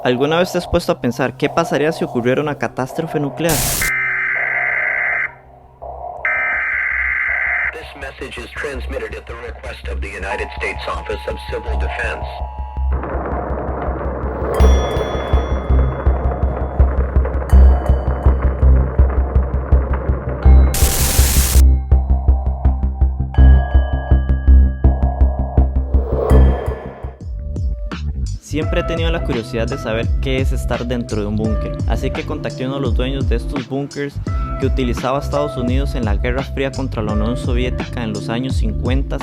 ¿Alguna vez te has puesto a pensar qué pasaría si ocurriera una catástrofe nuclear? This message is transmitted at the request of the United States Office of Civil Defense. Siempre he tenido la curiosidad de saber qué es estar dentro de un búnker, así que contacté a uno de los dueños de estos búnkers que utilizaba Estados Unidos en la Guerra Fría contra la Unión Soviética en los años 50.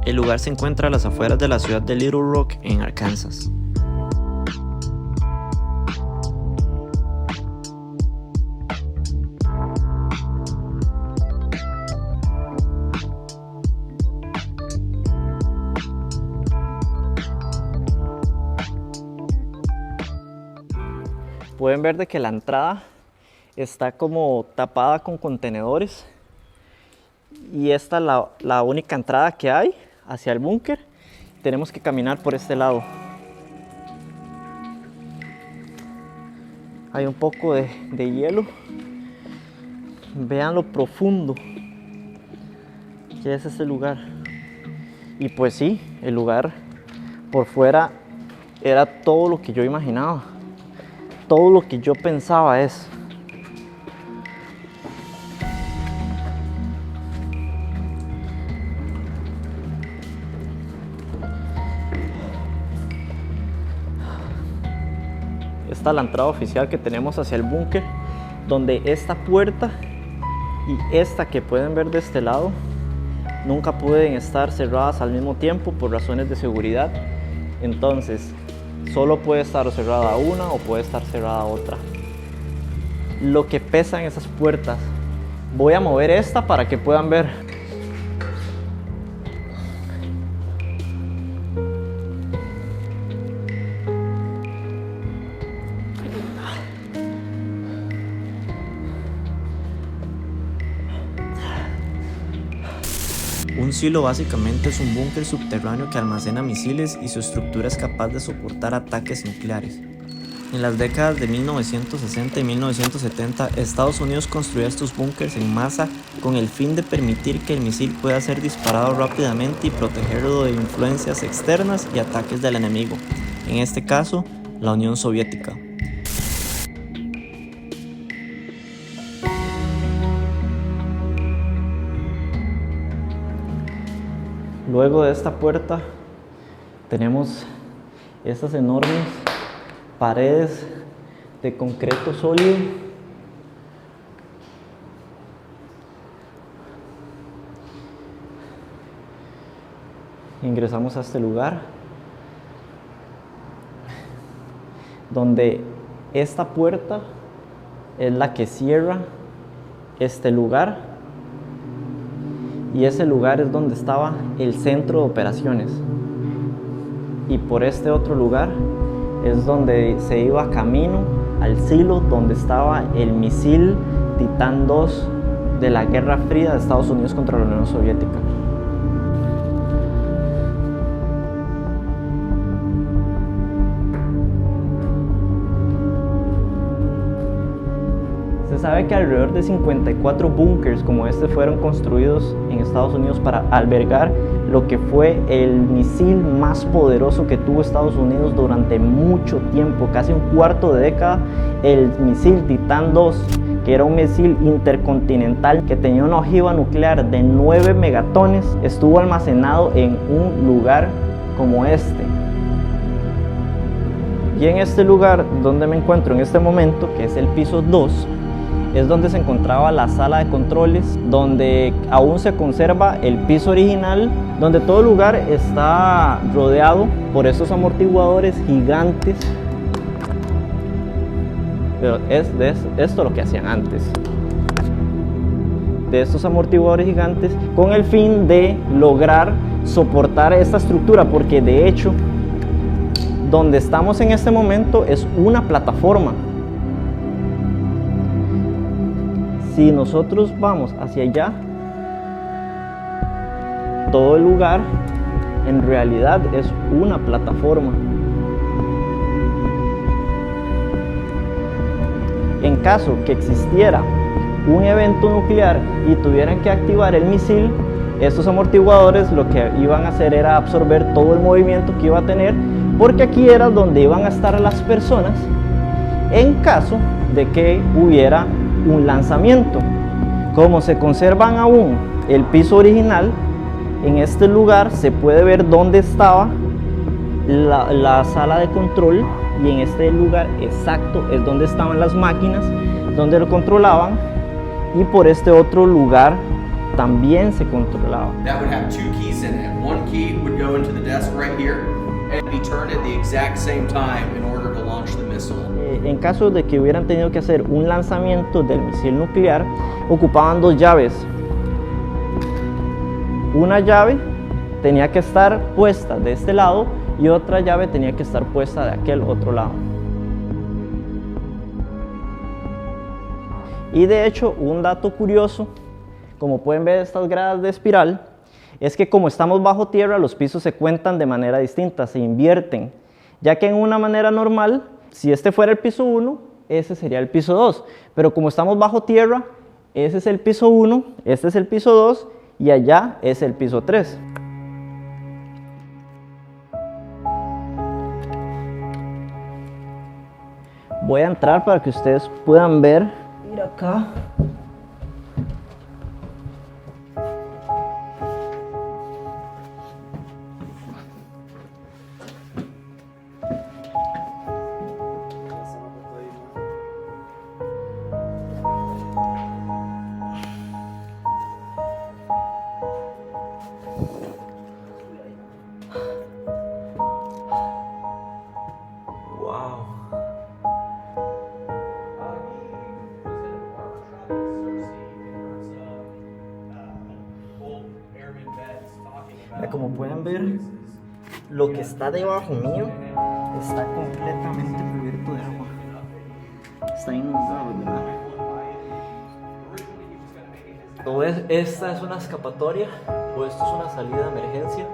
El lugar se encuentra a las afueras de la ciudad de Little Rock, en Arkansas. Pueden ver de que la entrada está como tapada con contenedores y esta es la única entrada que hay hacia el búnker. Tenemos que caminar por este lado. Hay un poco de hielo. Vean lo profundo que es este lugar. Y pues sí, el lugar por fuera era todo lo que yo imaginaba. Todo lo que yo pensaba es. Esta es la entrada oficial que tenemos hacia el búnker, donde esta puerta y esta que pueden ver de este lado nunca pueden estar cerradas al mismo tiempo por razones de seguridad. Entonces solo puede estar cerrada una o puede estar cerrada otra. Lo que pesan esas puertas. Voy a mover esta para que puedan ver. Un silo básicamente es un búnker subterráneo que almacena misiles y su estructura es capaz de soportar ataques nucleares. En las décadas de 1960 y 1970, Estados Unidos construyó estos búnkers en masa con el fin de permitir que el misil pueda ser disparado rápidamente y protegerlo de influencias externas y ataques del enemigo, en este caso, la Unión Soviética. Luego de esta puerta tenemos estas enormes paredes de concreto sólido. Ingresamos a este lugar donde esta puerta es la que cierra este lugar. Y ese lugar es donde estaba el centro de operaciones. Y por este otro lugar es donde se iba camino al silo donde estaba el misil Titán II de la Guerra Fría de Estados Unidos contra la Unión Soviética. Se sabe que alrededor de 54 búnkers como este fueron construidos en Estados Unidos para albergar lo que fue el misil más poderoso que tuvo Estados Unidos durante mucho tiempo, casi un cuarto de década, el misil Titán II, que era un misil intercontinental que tenía una ojiva nuclear de 9 megatones, estuvo almacenado en un lugar como este. Y en este lugar donde me encuentro en este momento, que es el piso 2, es donde se encontraba la sala de controles, donde aún se conserva el piso original, donde todo el lugar está rodeado por estos amortiguadores gigantes. Pero esto lo que hacían antes, de estos amortiguadores gigantes, con el fin de lograr soportar esta estructura, porque de hecho, donde estamos en este momento es una plataforma. Si nosotros vamos hacia allá, todo el lugar en realidad es una plataforma. en caso que existiera un evento nuclear y tuvieran que activar el misil, estos amortiguadores lo que iban a hacer era absorber todo el movimiento que iba a tener, porque aquí era donde iban a estar las personas en caso de que hubiera un lanzamiento. Como se conservan aún el piso original, en este lugar se puede ver dónde estaba la sala de control, y en este lugar exacto es donde estaban las máquinas, donde lo controlaban, y por este otro lugar también se controlaba. That would have 2 keys in it. One key would go into the desk right here and be turned at the exact same time in order to launch the missile. En caso de que hubieran tenido que hacer un lanzamiento del misil nuclear, ocupaban 2 llaves. Una llave tenía que estar puesta de este lado y otra llave tenía que estar puesta de aquel otro lado. Y de hecho, un dato curioso, como pueden ver estas gradas de espiral, es que como estamos bajo tierra, los pisos se cuentan de manera distinta, se invierten, ya que en una manera normal, si este fuera el piso 1, ese sería el piso 2, pero como estamos bajo tierra, ese es el piso 1, este es el piso 2 y allá es el piso 3. Voy a entrar para que ustedes puedan ver. Mira acá. Como pueden ver, lo que está debajo mío está completamente cubierto de agua. Está inundado de agua. Esta es una escapatoria, o esto es una salida de emergencia.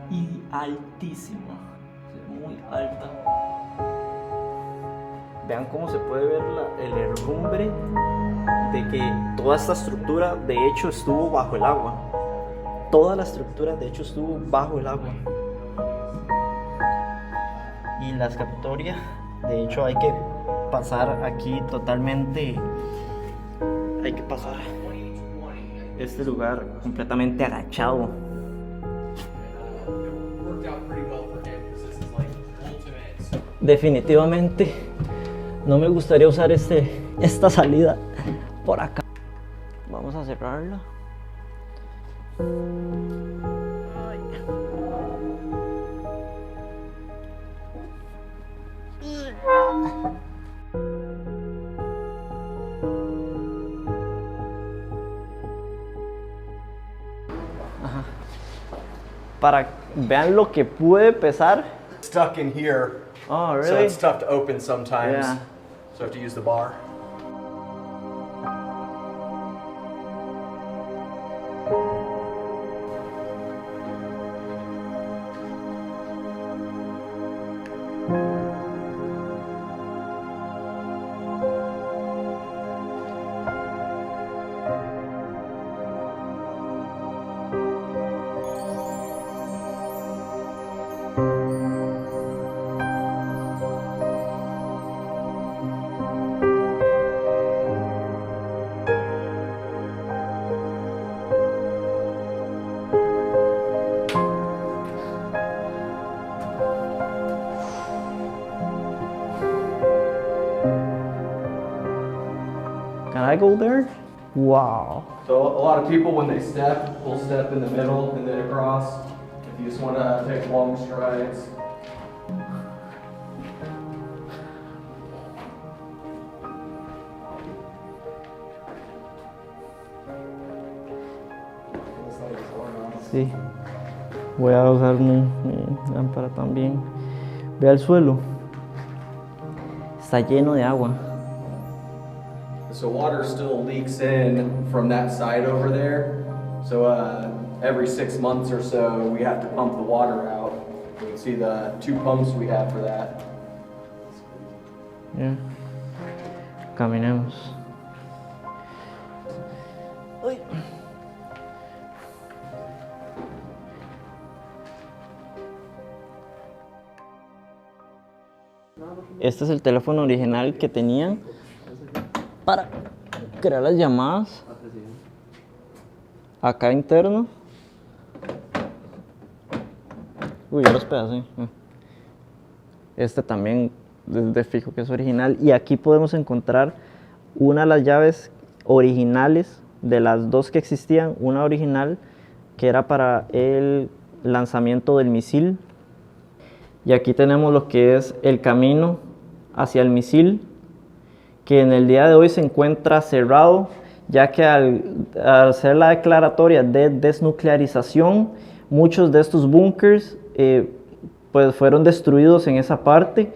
Y altísima, muy alta. Vean cómo se puede ver el herrumbre de que toda esta estructura de hecho estuvo bajo el agua. Toda la estructura de hecho estuvo bajo el agua. Y la escapatoria, de hecho hay que pasar aquí totalmente, hay que pasar este lugar completamente agachado. Definitivamente no me gustaría usar esta salida por acá. Vamos a cerrarla. Ajá. Para vean lo que puede pesar. Stuck in here. Oh, really? So it's tough to open sometimes. Yeah. So I have to use the bar. Can I go there? Wow. So a lot of people, when they step, will step in the middle and then across. If you just want to take long strides. Sí. Voy a usar mi lámpara también. Ve al suelo. Está lleno de agua. So water still leaks in from that side over there. So every 6 months or so, we have to pump the water out. You can see the 2 pumps we have for that. Yeah. Caminemos. Uy. Este es el teléfono original que tenían para crear las llamadas. Acá interno. Uy, ya los pedacé. Este también es de fijo que es original. Y aquí podemos encontrar una de las llaves originales de las dos que existían. Una original que era para el lanzamiento del misil. Y aquí tenemos lo que es el camino hacia el misil, que en el día de hoy se encuentra cerrado, ya que al hacer la declaratoria de desnuclearización, muchos de estos búnkers pues fueron destruidos en esa parte,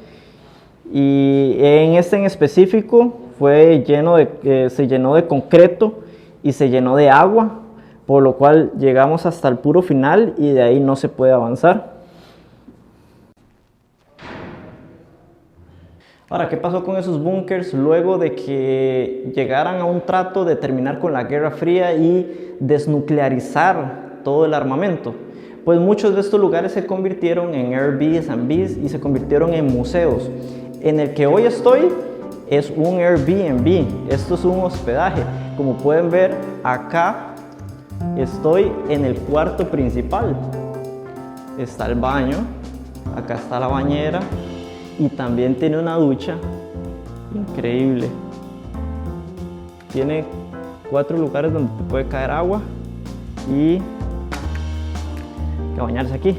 y en este en específico se llenó de concreto y se llenó de agua, por lo cual llegamos hasta el puro final y de ahí no se puede avanzar. Ahora, ¿qué pasó con esos búnkers luego de que llegaran a un trato de terminar con la Guerra Fría y desnuclearizar todo el armamento? Pues muchos de estos lugares se convirtieron en Airbnbs y se convirtieron en museos. En el que hoy estoy es un Airbnb, esto es un hospedaje. Como pueden ver, acá estoy en el cuarto principal. Está el baño, acá está la bañera. Y también tiene una ducha increíble. Tiene 4 lugares donde te puede caer agua y hay que bañarse aquí.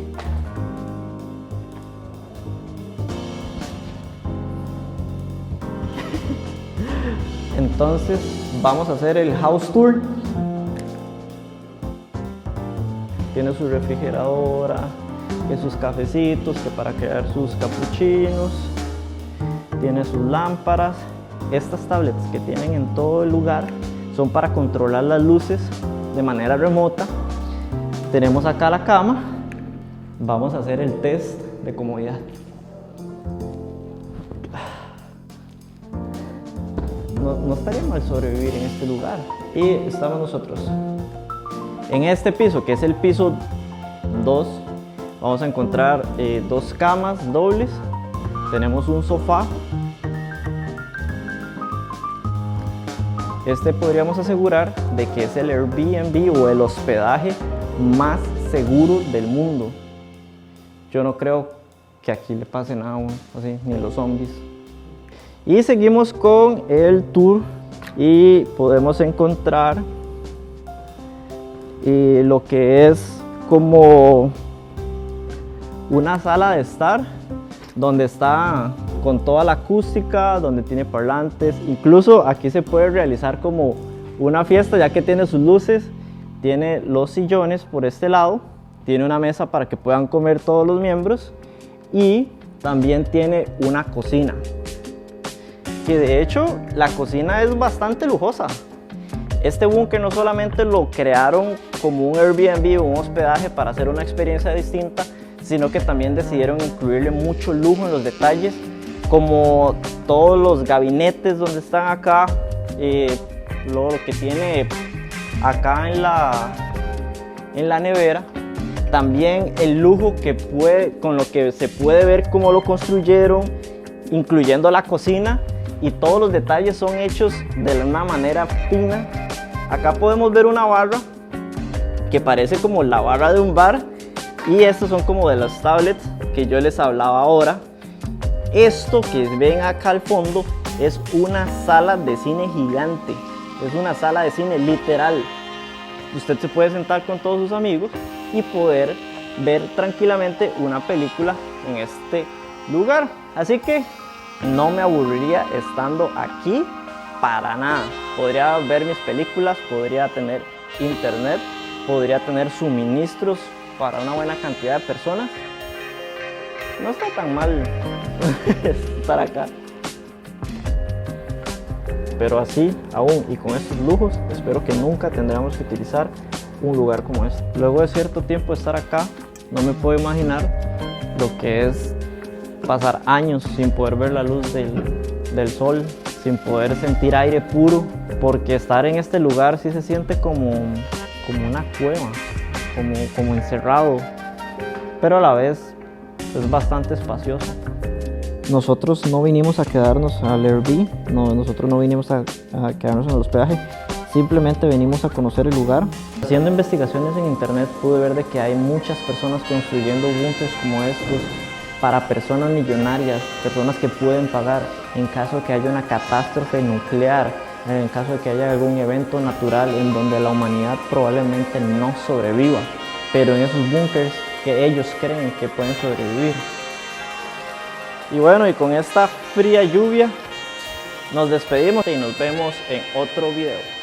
Entonces vamos a hacer el house tour. Tiene su refrigeradora, que sus cafecitos, que para crear sus capuchinos, tiene sus lámparas. Estas tablets que tienen en todo el lugar son para controlar las luces de manera remota. Tenemos acá la cama. Vamos a hacer el test de comodidad. No estaría mal sobrevivir en este lugar. Y estamos nosotros en este piso, que es el piso 2. Vamos a encontrar 2 camas dobles, tenemos un sofá. Este podríamos asegurar de que es el Airbnb o el hospedaje más seguro del mundo. Yo no creo que aquí le pase nada así, ni los zombies. Y seguimos con el tour y podemos encontrar lo que es como una sala de estar, donde está con toda la acústica, donde tiene parlantes. Incluso aquí se puede realizar como una fiesta, ya que tiene sus luces, tiene los sillones por este lado, tiene una mesa para que puedan comer todos los miembros y también tiene una cocina, que de hecho la cocina es bastante lujosa. Este búnker no solamente lo crearon como un Airbnb o un hospedaje para hacer una experiencia distinta, sino que también decidieron incluirle mucho lujo en los detalles, como todos los gabinetes donde están acá, lo que tiene acá en la nevera, también el lujo con lo que se puede ver cómo lo construyeron, incluyendo la cocina, y todos los detalles son hechos de una manera fina. Acá podemos ver una barra que parece como la barra de un bar. Y estos son como de las tablets que yo les hablaba ahora. Esto que ven acá al fondo es una sala de cine gigante. Es una sala de cine literal. Usted se puede sentar con todos sus amigos y poder ver tranquilamente una película en este lugar. Así que no me aburriría estando aquí para nada. Podría ver mis películas, podría tener internet, podría tener suministros para una buena cantidad de personas. No está tan mal estar acá. Pero así, aún y con estos lujos, espero que nunca tendremos que utilizar un lugar como este. Luego de cierto tiempo de estar acá, no me puedo imaginar lo que es pasar años sin poder ver la luz del sol, sin poder sentir aire puro, porque estar en este lugar sí se siente como una cueva, como encerrado, pero a la vez es bastante espacioso. Nosotros no vinimos a quedarnos al Airbnb, nosotros no vinimos a quedarnos en el hospedaje, simplemente venimos a conocer el lugar. Haciendo investigaciones en internet pude ver de que hay muchas personas construyendo búnkers como estos para personas millonarias, personas que pueden pagar en caso de que haya una catástrofe nuclear, en caso de que haya algún evento natural en donde la humanidad probablemente no sobreviva, pero en esos búnkers que ellos creen que pueden sobrevivir. Y bueno, y con esta fría lluvia nos despedimos y nos vemos en otro video.